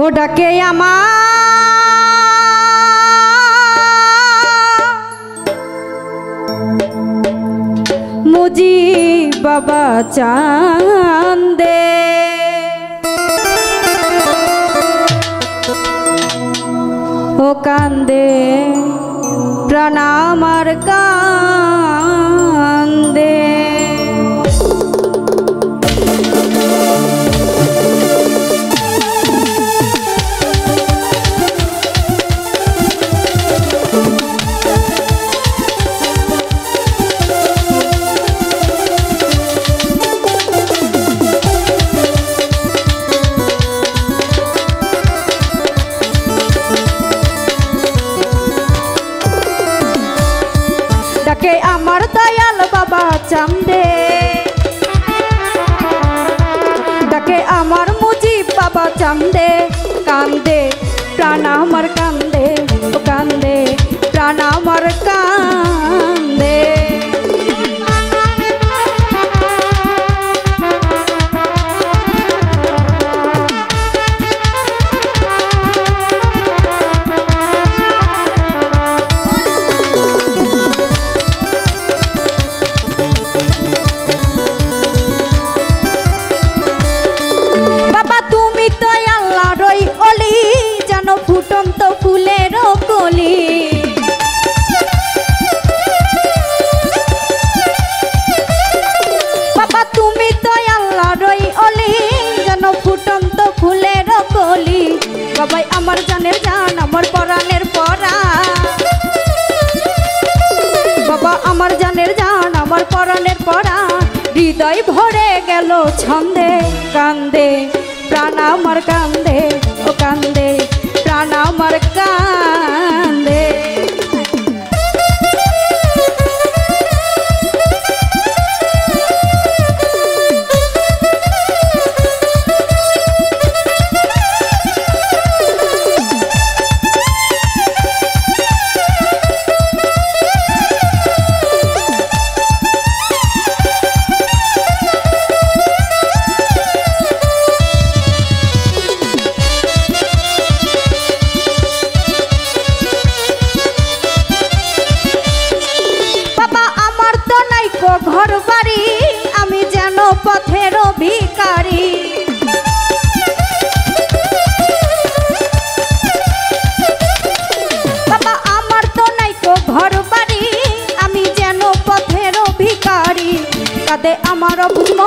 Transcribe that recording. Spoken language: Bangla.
ডাকে আমার মুজি বাবা চাঁদে ও কান্দে প্রাণ আমার কান্দে ডাকে আমার দয়াল বাবা চাঁদে ডাকে আমার মুজিব বাবা চাঁদে কান্দে প্রাণ আমার কান্দে ও কান্দে প্রাণ আমার কান্দে ফুটন্ত ফুলের কলি বাবা তুমি তো আল্লাহরই অলি যেন ফুটন্ত ফুলের কলি বাবাই আমার জানের জান আমার পরাণের পরাণ বাবা আমার জানের জান আমার পরাণের পরাণ হৃদয় ভরে গেল ছন্দে কান্দে প্রাণ আমার কান্দে ও কান্দে প্রাণ আমার কান্দে ঘর বাড়ি আমি যেন পথের ভিখারি বাবা আমার তো নাই তো ঘর বাড়ি আমি যেন পথের ভিখারি কাঁদে আমার বুক